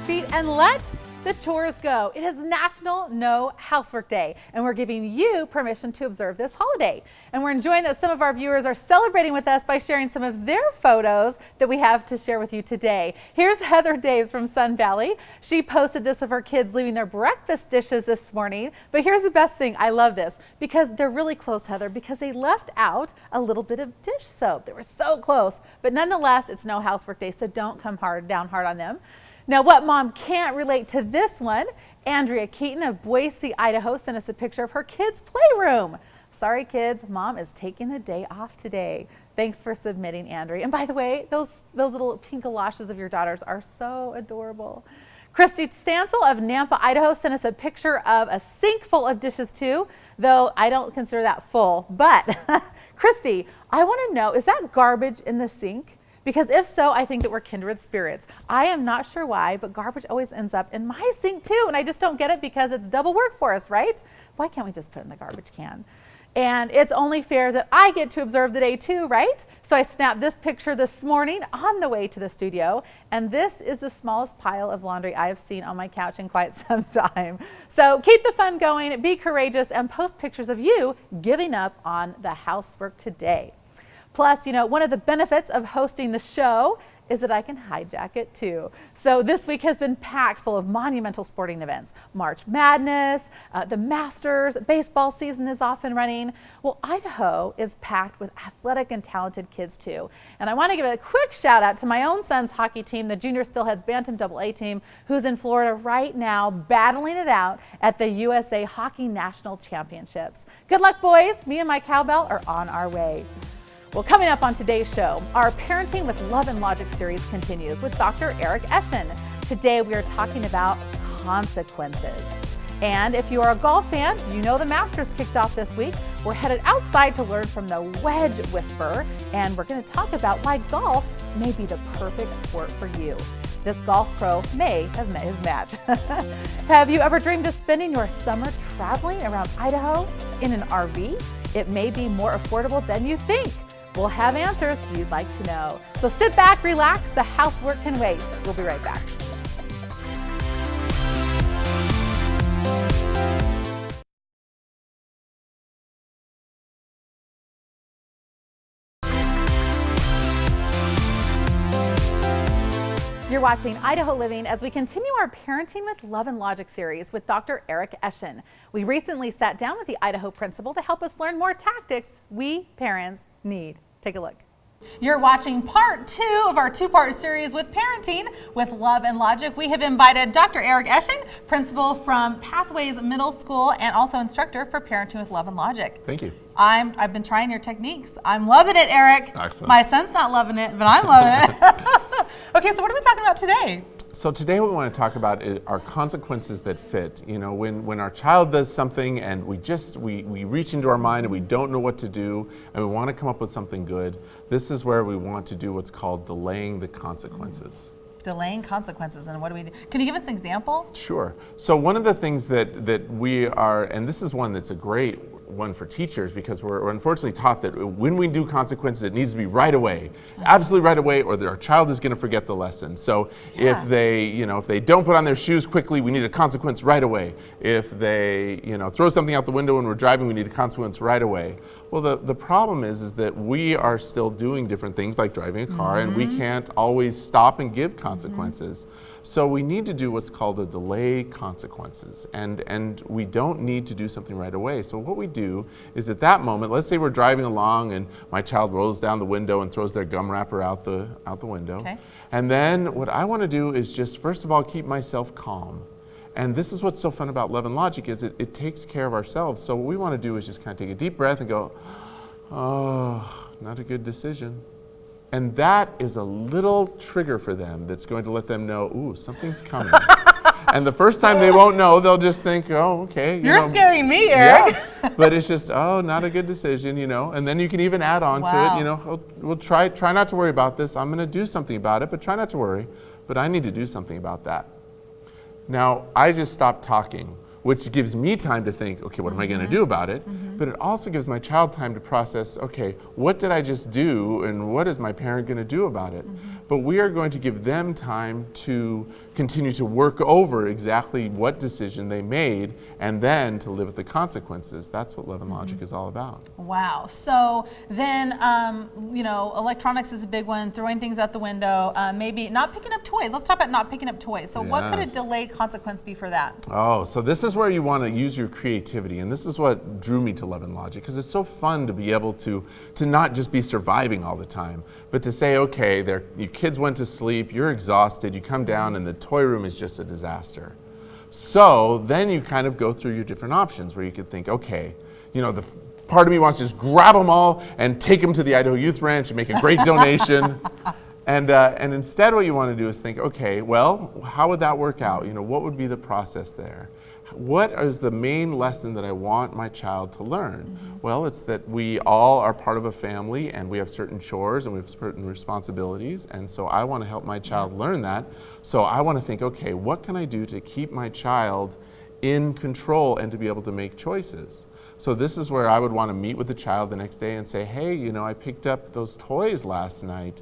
feet and let the chores go. It is National No Housework Day, and we're giving you permission to observe this holiday. And we're enjoying that some of our viewers are celebrating with us by sharing some of their photos that we have to share with you today. Here's Heather Daves from Sun Valley. She posted this of her kids leaving their breakfast dishes this morning. But here's the best thing. I love this because they're really close, Heather, because they left out a little bit of dish soap. They were so close, but nonetheless, it's No Housework Day, so don't come down hard on them. Now, what mom can't relate to this one? Andrea Keaton of Boise, Idaho sent us a picture of her kids' playroom. Sorry, kids, mom is taking the day off today. Thanks for submitting, Andrea. And by the way, those little pink galoshes of your daughters are so adorable. Christy Stansel of Nampa, Idaho sent us a picture of a sink full of dishes too, though I don't consider that full. But Christy, I want to know, is that garbage in the sink? Because if so, I think that we're kindred spirits. I am not sure why, but garbage always ends up in my sink too, and I just don't get it because it's double work for us, right? Why can't we just put it in the garbage can? And it's only fair that I get to observe the day too, right? So I snapped this picture this morning on the way to the studio, and this is the smallest pile of laundry I have seen on my couch in quite some time. So keep the fun going, be courageous, and post pictures of you giving up on the housework today. Plus, you know, one of the benefits of hosting the show is that I can hijack it too. So this week has been packed full of monumental sporting events. March Madness, the Masters, baseball season is off and running. Well, Idaho is packed with athletic and talented kids too. And I want to give a quick shout out to my own son's hockey team, the Junior Stillheads Bantam AA team, who's in Florida right now battling it out at the USA Hockey National Championships. Good luck, boys. Me and my cowbell are on our way. Well, coming up on today's show, our Parenting with Love and Logic series continues with Dr. Eric Eschen. Today we are talking about consequences. And if you are a golf fan, you know the Masters kicked off this week. We're headed outside to learn from the wedge whisperer, and we're going to talk about why golf may be the perfect sport for you. This golf pro may have met his match. Have you ever dreamed of spending your summer traveling around Idaho in an RV? It may be more affordable than you think. We'll have answers you'd like to know. So sit back, relax, the housework can wait. We'll be right back. You're watching Idaho Living as we continue our Parenting with Love and Logic series with Dr. Eric Eschen. We recently sat down with the Idaho principal to help us learn more tactics we parents need. Take a look. You're watching part 2 of our 2-part series with Parenting with Love and Logic. We have invited Dr. Eric Eschen, principal from Pathways Middle School and also instructor for Parenting with Love and Logic. Thank you. I've been trying your techniques. I'm loving it, Eric. Excellent. My son's not loving it, but I'm loving it. Okay, so what are we talking about today? So today what we want to talk about are consequences that fit. You know, when our child does something and we reach into our mind and we don't know what to do and we want to come up with something good, this is where we want to do what's called delaying the consequences. Delaying consequences, and what do we do? Can you give us an example? Sure. So one of the things that we are, and this is one that's a great one for teachers because we're unfortunately taught that when we do consequences, it needs to be right away, absolutely right away, or our child is going to forget the lesson. So if they don't put on their shoes quickly, we need a consequence right away. If they throw something out the window when we're driving, we need a consequence right away. Well, the problem is that we are still doing different things like driving a car, and we can't always stop and give consequences. So we need to do what's called a delay consequences, and we don't need to do something right away. So what we do is at that moment, let's say we're driving along and my child rolls down the window and throws their gum wrapper out the window. Okay. And then what I want to do is just first of all keep myself calm. And this is what's so fun about Love and Logic is it takes care of ourselves. So what we want to do is just kind of take a deep breath and go, oh, not a good decision. And that is a little trigger for them that's going to let them know, ooh, something's coming. And the first time they won't know, they'll just think, oh, okay. You're scaring me, Eric. Yeah, but it's just, oh, not a good decision, And then you can even add on to it, we'll try not to worry about this. I'm going to do something about it, but try not to worry. But I need to do something about that. Now, I just stopped talking. which gives me time to think, okay, what am I going to do about it? But it also gives my child time to process, okay, what did I just do and what is my parent going to do about it? But we are going to give them time to continue to work over exactly what decision they made and then to live with the consequences. That's what love and logic is all about. Wow. So then, you know, electronics is a big one, throwing things out the window, maybe not picking up toys. Let's talk about not picking up toys. So what could a delayed consequence be for that? Oh, so this is where you want to use your creativity. And this is what drew me to love and logic, because it's so fun to be able to not just be surviving all the time, but to say, okay, your kids went to sleep, you're exhausted, you come down and the toy room is just a disaster. So then you kind of go through your different options where you could think, okay, you know, the part of me wants to just grab them all and take them to the Idaho Youth Ranch and make a great donation. And instead what you want to do is think, okay, well, how would that work out? You know, what would be the process there? What is the main lesson that I want my child to learn? Well, it's that we all are part of a family and we have certain chores and we have certain responsibilities, and so I want to help my child learn that. So I want to think, okay, what can I do to keep my child in control and to be able to make choices? So this is where I would want to meet with the child the next day and say, hey, you know, I picked up those toys last night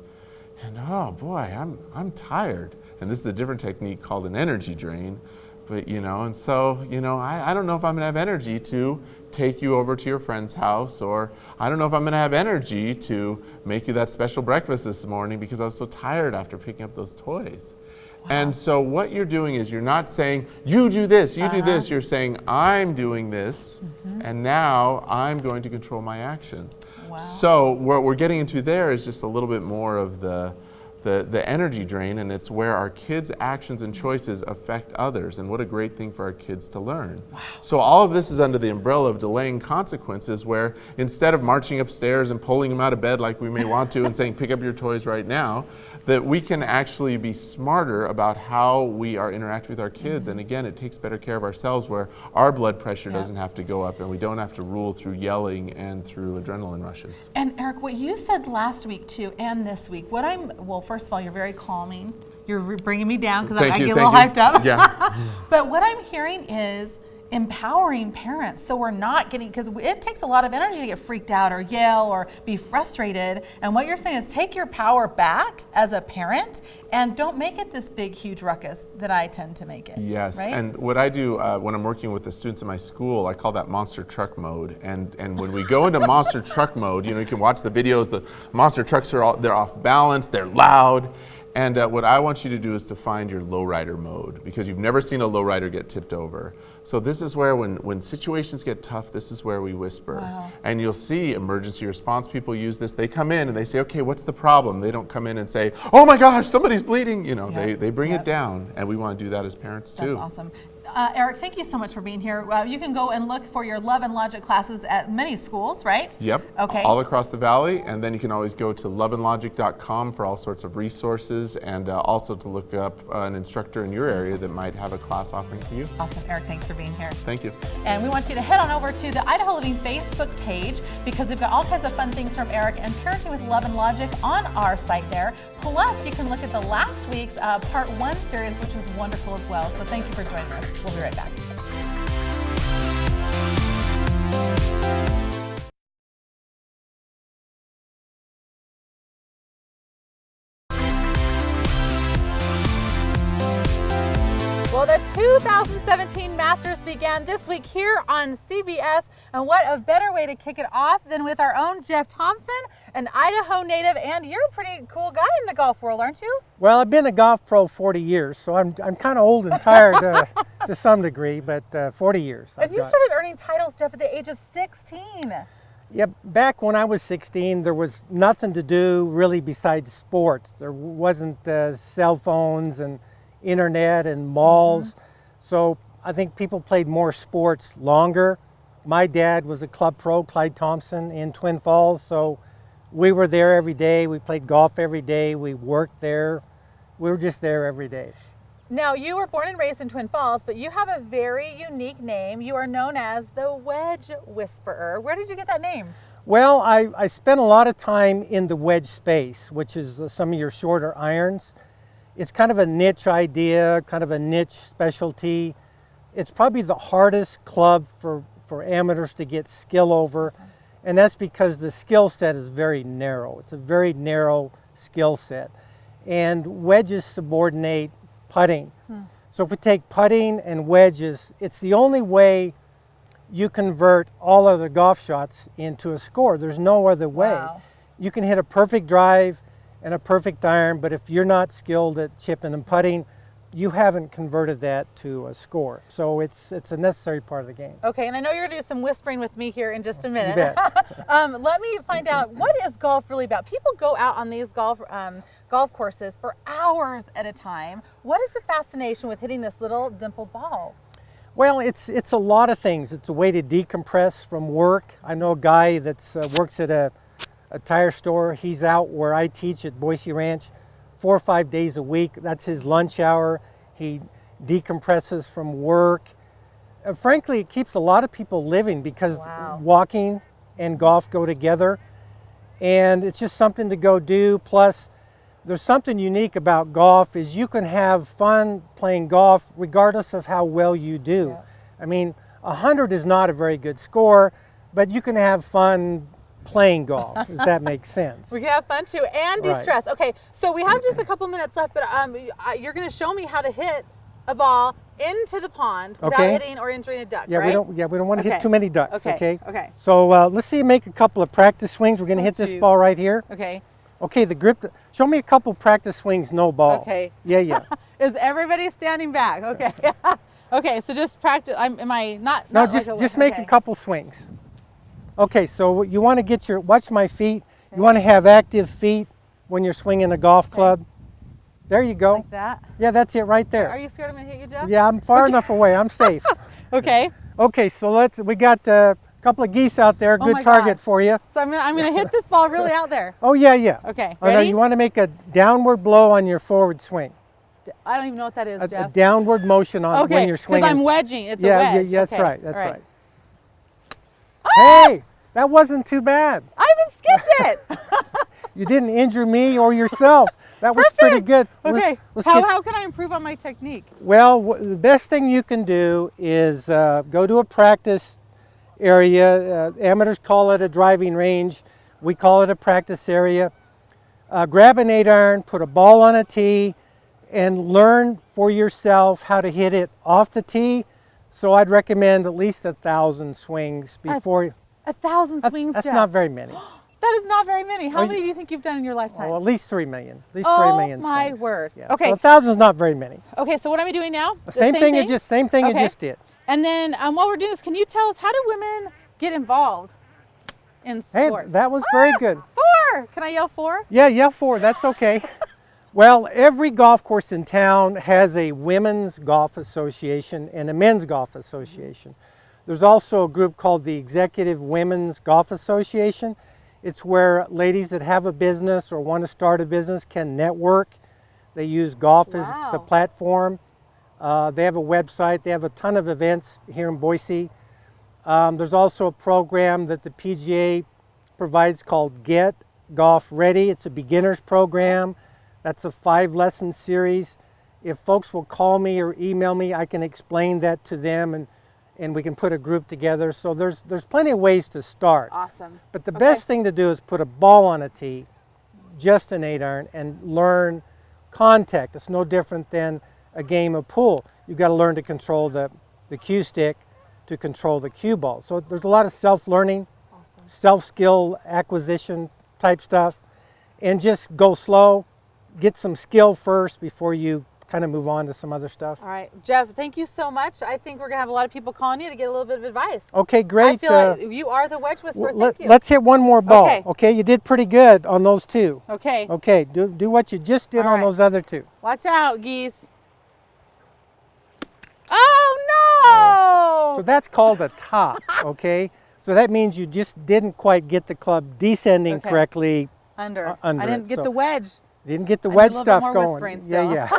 and oh boy, I'm tired. And this is a different technique called an energy drain. But, you know, and so, you know, I don't know if I'm going to have energy to take you over to your friend's house, or I don't know if I'm going to have energy to make you that special breakfast this morning because I was so tired after picking up those toys. Wow. And so what you're doing is you're not saying, you do this, you do this. You're saying, I'm doing this, and now I'm going to control my actions. Wow. So what we're getting into there is just a little bit more of the energy drain, and it's where our kids' actions and choices affect others, and what a great thing for our kids to learn. Wow. So all of this is under the umbrella of delaying consequences, where instead of marching upstairs and pulling them out of bed like we may want to and saying, pick up your toys right now, that we can actually be smarter about how we are interacting with our kids. And again, it takes better care of ourselves, where our blood pressure doesn't have to go up and we don't have to rule through yelling and through adrenaline rushes. And Eric, what you said last week too, and this week, well, first of all, you're very calming. You're bringing me down because I get a little hyped up. Yeah. But what I'm hearing is empowering parents, so we're not getting, because it takes a lot of energy to get freaked out or yell or be frustrated. And what you're saying is take your power back as a parent and don't make it this big, huge ruckus that I tend to make it. Yes, right? And what I do when I'm working with the students in my school, I call that monster truck mode. And when we go into monster truck mode, you know, you can watch the videos, the monster trucks they're off balance, they're loud. And what I want you to do is to find your lowrider mode, because you've never seen a lowrider get tipped over. So this is where when situations get tough, this is where we whisper. Wow. And you'll see emergency response people use this. They come in and they say, okay, what's the problem? They don't come in and say, oh my gosh, somebody's bleeding. You know, they bring it down, and we want to do that as parents too. That's awesome. Eric, thank you so much for being here. You can go and look for your Love and Logic classes at many schools, right? Yep. Okay. All across the valley, and then you can always go to loveandlogic.com for all sorts of resources, and also to look up an instructor in your area that might have a class offering for you. Awesome, Eric. Thanks for being here. Thank you. And we want you to head on over to the Idaho Living Facebook page, because we've got all kinds of fun things from Eric and Parenting with Love and Logic on our site there. Plus, you can look at the last week's Part 1 series, which was wonderful as well. So thank you for joining us. We'll be right back. Well, the 2017 Masters began this week here on CBS, and what a better way to kick it off than with our own Jeff Thompson, an Idaho native, and you're a pretty cool guy in the golf world, aren't you? Well, I've been a golf pro 40 years, so I'm kind of old and tired to some degree, but 40 years. And you started earning titles, Jeff, at the age of 16. Yeah, back when I was 16, there was nothing to do really besides sports. There wasn't cell phones and internet and malls. So I think people played more sports longer. My dad was a club pro, Clyde Thompson, in Twin Falls, so we were there every day. We played golf every day. We worked there. We were just there every day. Now, you were born and raised in Twin Falls, but you have a very unique name. You are known as the Wedge Whisperer. Where did you get that name? Well, I spent a lot of time in the wedge space, which is some of your shorter irons. It's kind of a niche idea, kind of a niche specialty. It's probably the hardest club for amateurs to get skill over, and that's because the skill set is very narrow. It's a very narrow skill set, and wedges subordinate putting. So if we take putting and wedges, it's the only way you convert all other golf shots into a score. There's no other way. Wow. You can hit a perfect drive and a perfect iron, but if you're not skilled at chipping and putting, you haven't converted that to a score. So it's a necessary part of the game. Okay, and I know you're gonna do some whispering with me here in just a minute. You bet. Let me find out, what is golf really about? People go out on these golf courses for hours at a time. What is the fascination with hitting this little dimpled ball? Well, it's a lot of things. It's a way to decompress from work. I know a guy that works at a tire store. He's out where I teach at Boise Ranch 4 or 5 days a week. That's his lunch hour. He decompresses from work. Frankly, it keeps a lot of people living because Wow. walking and golf go together. And it's just something to go do. Plus, there's something unique about golf is you can have fun playing golf regardless of how well you do. Yeah. I mean, 100 is not a very good score, but you can have fun playing golf, if that makes sense. We can have fun too and Right. de-stress. Okay, so we have just a couple minutes left, but you're going to show me how to hit a ball into the pond without Okay. hitting or injuring a duck, Yeah, right? we don't want to Okay. hit too many ducks, Okay, okay? okay. So let's see you make a couple of practice swings. We're going to hit this geez. ball right here. Okay. Okay, the grip, show me a couple practice swings, no ball. Okay. Yeah, yeah. Is everybody standing back? Okay. Okay, so just practice. Am I not? No, not like just make okay. a couple swings. Okay, so you want to get watch my feet. You want to have active feet when you're swinging a golf club. There you go. Like that. Yeah, that's it right there. Are you scared I'm going to hit you, Jeff? Yeah, I'm far enough away. I'm safe. Okay. Okay, so we got a couple of geese out there. Oh Good my target gosh. for you. So I'm gonna hit this ball really out there. Oh, yeah, yeah. Okay. Oh, no, Ready? you want to make a downward blow on your forward swing. I don't even know what that is, A Jeff. downward motion on Okay. when you're swinging. Because I'm wedging. It's yeah, a wedge. yeah, that's Okay. right. That's All right. Hey, that wasn't too bad. I even skipped it. You didn't injure me or yourself. That was pretty good. Okay. Let's get- How can I improve on my technique? Well, the best thing you can do is go to a practice area. Amateurs call it a driving range. We call it a practice area. Grab an 8-iron, put a ball on a tee, and learn for yourself how to hit it off the tee. So I'd recommend at least 1,000 swings before. 1,000 swings, That's Jeff. not very many. That is not very many. How Oh, many do you think you've done in your lifetime? Oh, at least 3 million. At least Oh, 3 million my swings. word. Yeah. Okay. So 1,000 is not very many. Okay, so what am I doing now? The Same thing you Okay. just did. And then while we're doing this, can you tell us, how do women get involved in Hey, sports? that was very good. 4! Can I yell 4? Yeah, 4. That's okay. Well, every golf course in town has a women's golf association and a men's golf association. There's also a group called the Executive Women's Golf Association. It's where ladies that have a business or want to start a business can network. They use golf as the Wow. platform. They have a website. They have a ton of events here in Boise. There's also a program that the PGA provides called Get Golf Ready. It's a beginner's program. That's a 5-lesson series. If folks will call me or email me, I can explain that to them, and we can put a group together. So there's plenty of ways to start. Awesome. But the Okay. best thing to do is put a ball on a tee, just an 8-iron, and learn contact. It's no different than a game of pool. You've got to learn to control the cue stick to control the cue ball. So there's a lot of self-learning, self-skill acquisition type stuff, and just go slow, get some skill first before you kind of move on to some other stuff. All right, Jeff, thank you so much. I think we're going to have a lot of people calling you to get a little bit of advice. Okay, great. I feel like you are the wedge whisperer. Thank you. Let's hit one more ball. Okay. Okay, you did pretty good on those 2. Okay, Okay, do what you just did All on right. those other 2. watch out, geese. Oh, no! So that's called a top, okay? So that means you just didn't quite get the club descending Okay. correctly. under. under I didn't it, get so- the wedge. Didn't get the I need wedge a little bit stuff more going. whispering Yeah, still. yeah.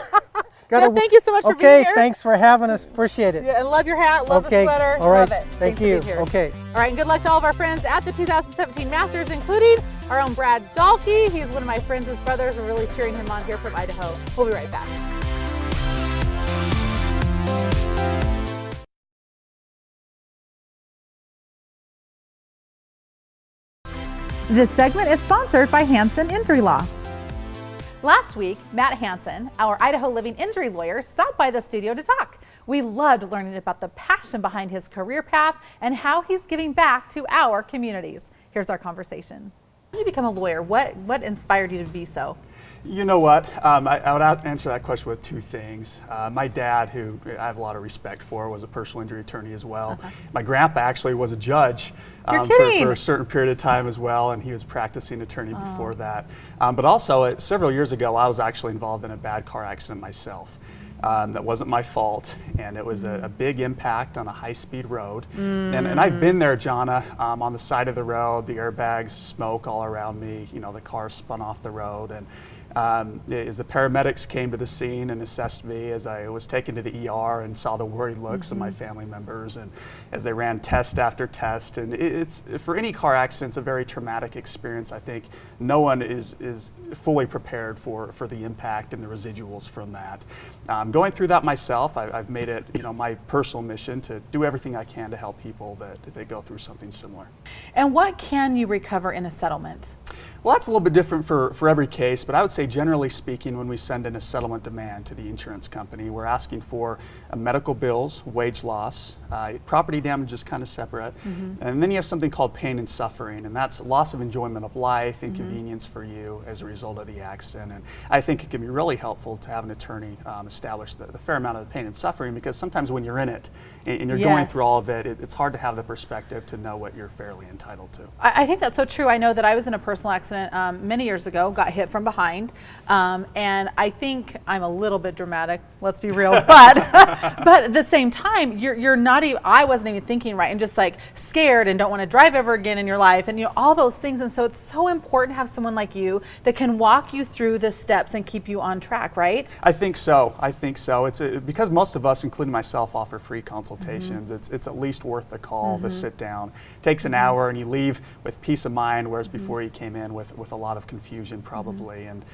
Jeff, thank you so much for being Okay, here. thanks for having us. Appreciate it. Yeah, I love your hat, love Okay, the sweater, all right. love it. Thank Thanks you. For being here. Okay. All right, and good luck to all of our friends at the 2017 Masters, including our own Brad Dahlke. He's one of my friends' brothers. We're really cheering him on here from Idaho. We'll be right back. This segment is sponsored by Hansen Injury Law. Last week, Matt Hansen, our Idaho living injury lawyer, stopped by the studio to talk. We loved learning about the passion behind his career path and how he's giving back to our communities. Here's our conversation. How did you become a lawyer? What inspired you to be so? You know what? I would answer that question with two things. My dad, who I have a lot of respect for, was a personal injury attorney as well. My grandpa actually was a judge for a certain period of time as well, and he was a practicing attorney before that. But also, several years ago, I was actually involved in a bad car accident myself. That wasn't my fault, and it was a big impact on a high-speed road. And I've been there, Johnna, on the side of the road, the airbags, smoke all around me, you know, the car spun off the road. And as the paramedics came to the scene and assessed me, as I was taken to the ER and saw the worried looks of my family members, and as they ran test after test, and it's for any car accident, it's a very traumatic experience. I think no one is fully prepared for the impact and the residuals from that. Going through that myself, I've made it, you know, my personal mission to do everything I can to help people that go through something similar. And what can you recover in a settlement? Well, that's a little bit different for every case, but I would say generally speaking, when we send in a settlement demand to the insurance company, we're asking for medical bills, wage loss, property damage is kind of separate, and then you have something called pain and suffering, and that's loss of enjoyment of life, inconvenience for you as a result of the accident. And I think it can be really helpful to have an attorney establish the fair amount of the pain and suffering, because sometimes when you're in it and you're going through all of it, it's hard to have the perspective to know what you're fairly entitled to. I think that's so true. I know that I was in a personal accident many years ago, got hit from behind, and I think I'm a little bit dramatic, let's be real, but at the same time, you're not even, I wasn't even thinking right, and just like scared and don't want to drive ever again in your life, and you know, all those things. And so it's so important to have someone like you that can walk you through the steps and keep you on track, right? I think so. It's because most of us, including myself, offer free consultations. It's at least worth the call to sit down. It takes an hour and you leave with peace of mind, whereas before you came in with a lot of confusion probably, and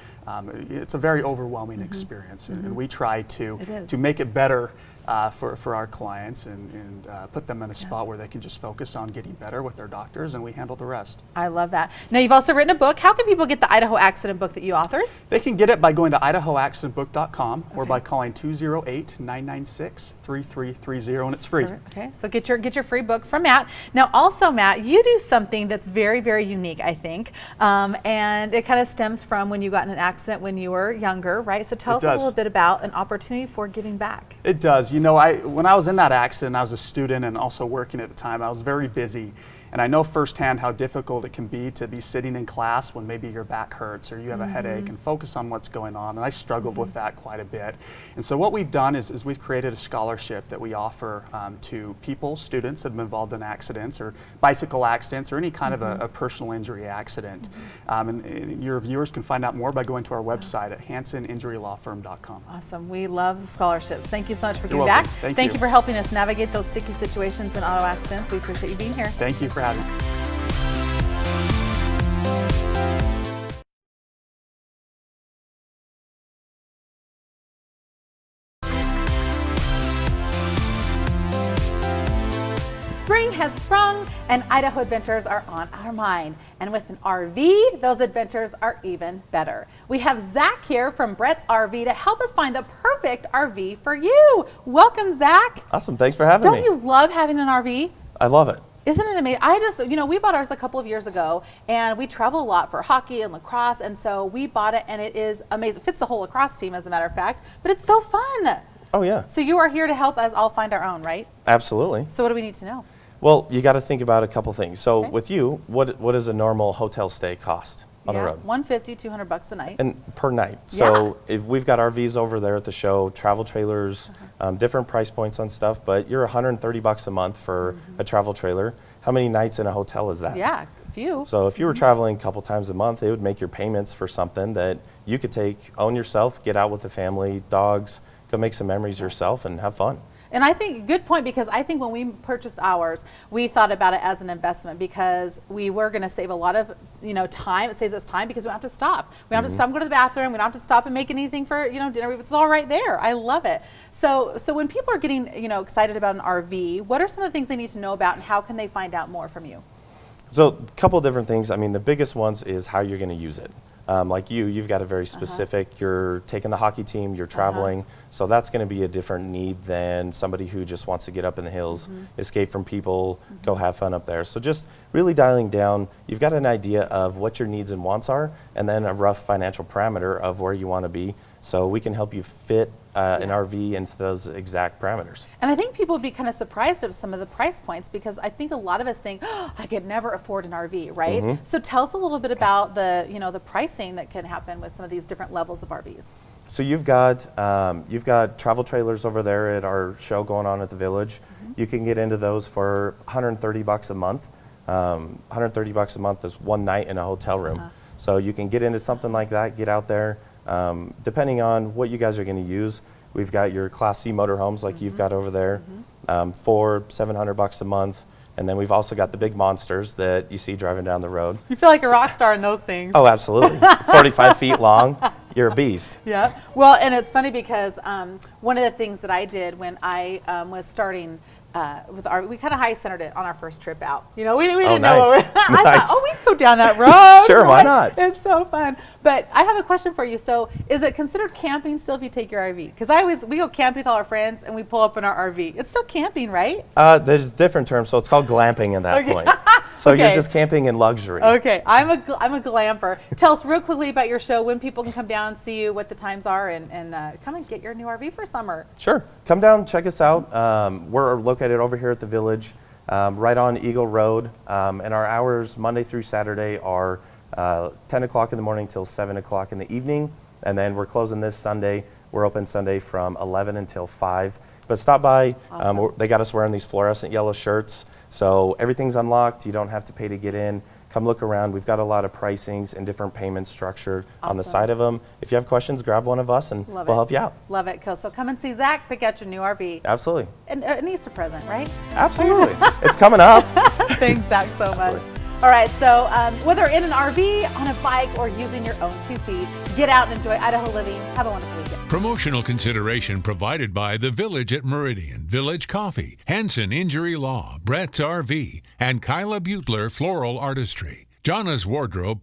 it's a very overwhelming experience, and we try to make it better for our clients and put them in a spot where they can just focus on getting better with their doctors, and we handle the rest. I love that. Now, you've also written a book. How can people get the Idaho accident book that you authored? They can get it by going to idahoaccidentbook.com or by calling 208-996-3330, and it's free. Okay, so get your free book from Matt. Now, also, Matt, you do something that's very, very unique, I think, and it kind of stems from when you got in an accident when you were younger, right? So tell us a little bit about an opportunity for giving back. It does. You know, when I was in that accident, I was a student and also working at the time. I was very busy, and I know firsthand how difficult it can be to be sitting in class when maybe your back hurts or you have a headache and focus on what's going on, and I struggled with that quite a bit. And so what we've done is we've created a scholarship that we offer to people, students that have been involved in accidents or bicycle accidents or any kind of a personal injury accident. And your viewers can find out more by going to our website at hanseninjurylawfirm.com. Awesome. We love scholarships. Thank you so much for giving You're back. welcome. Thank you for helping us navigate those sticky situations in auto accidents. We appreciate you being here. Thank you for having me. Spring has sprung and Idaho adventures are on our mind. And with an RV, those adventures are even better. We have Zach here from Brets RV to help us find the perfect RV for you. Welcome, Zach. Awesome, thanks for having me. Don't you love having an RV? I love it. Isn't it amazing? We bought ours a couple of years ago, and we travel a lot for hockey and lacrosse, and so we bought it, and it is amazing. It fits the whole lacrosse team, as a matter of fact, but it's so fun. Oh, yeah. So you are here to help us all find our own, right? Absolutely. So what do we need to know? Well, you got to think about a couple things. So with you, what does a normal hotel stay cost on the road? $150, $200 a night. And per night. So if we've got RVs over there at the show, travel trailers, different price points on stuff, but you're $130 a month for a travel trailer. How many nights in a hotel is that? Yeah, a few. So if you were traveling a couple times a month, it would make your payments for something that you could own yourself, get out with the family, dogs, go make some memories yourself and have fun. And I think, good point, because I think when we purchased ours, we thought about it as an investment because we were going to save a lot of, time. It saves us time because we don't have to stop. We don't have to stop and go to the bathroom. We don't have to stop and make anything for, dinner. It's all right there. I love it. So when people are getting, excited about an RV, what are some of the things they need to know about and how can they find out more from you? So a couple different things. I mean, the biggest ones is how you're going to use it. Like you've got a very specific, you're taking the hockey team, you're traveling, so that's going to be a different need than somebody who just wants to get up in the hills, escape from people, go have fun up there. So just really dialing down, you've got an idea of what your needs and wants are, and then a rough financial parameter of where you want to be, so we can help you fit an RV into those exact parameters. And I think people would be kind of surprised at some of the price points, because I think a lot of us think, oh, I could never afford an RV, right? So tell us a little bit about the, the pricing that can happen with some of these different levels of RVs. So you've got travel trailers over there at our show going on at the Village. You can get into those for $130 a month. $130 a month is one night in a hotel room. So you can get into something like that, get out there. Depending on what you guys are going to use, we've got your Class C motorhomes like you've got over there for $700 a month. And then we've also got the big monsters that you see driving down the road. You feel like a rock star in those things. Oh, absolutely. 45 feet long. You're a beast. Yeah. Well, and it's funny because one of the things that I did when I was starting with we kind of high centered it on our first trip out. We didn't know what I thought, we can go down that road. Sure, why not? It's so fun. But I have a question for you. So is it considered camping still if you take your RV? Because we go camping with all our friends and we pull up in our RV. It's still camping, right? There's different terms, so it's called glamping at that point. So you're just camping in luxury. Okay, I'm a glamper. Tell us real quickly about your show, when people can come down and see you, what the times are, and come and get your new RV for summer. Sure. Come down, check us out. We're located over here at the Village, right on Eagle Road, and our hours Monday through Saturday are 10 o'clock in the morning till 7 o'clock in the evening, and then we're closing this Sunday. We're open Sunday from 11 until 5. But stop by. Awesome. They got us wearing these fluorescent yellow shirts, so everything's unlocked. You don't have to pay to get in. Come look around. We've got a lot of pricings and different payment structure on the side of them. If you have questions, grab one of us and we'll help you out. Love it, cool. So come and see Zach, pick out your new RV. Absolutely. And an Easter present, right? Absolutely. It's coming up. Thanks, Zach, so much. All right, so whether in an RV, on a bike, or using your own 2 feet, get out and enjoy Idaho living. Have a wonderful weekend. Promotional consideration provided by the Village at Meridian, Village Coffee, Hansen Injury Law, Brets RV, and Kyla Butler Floral Artistry. Johnna's Wardrobe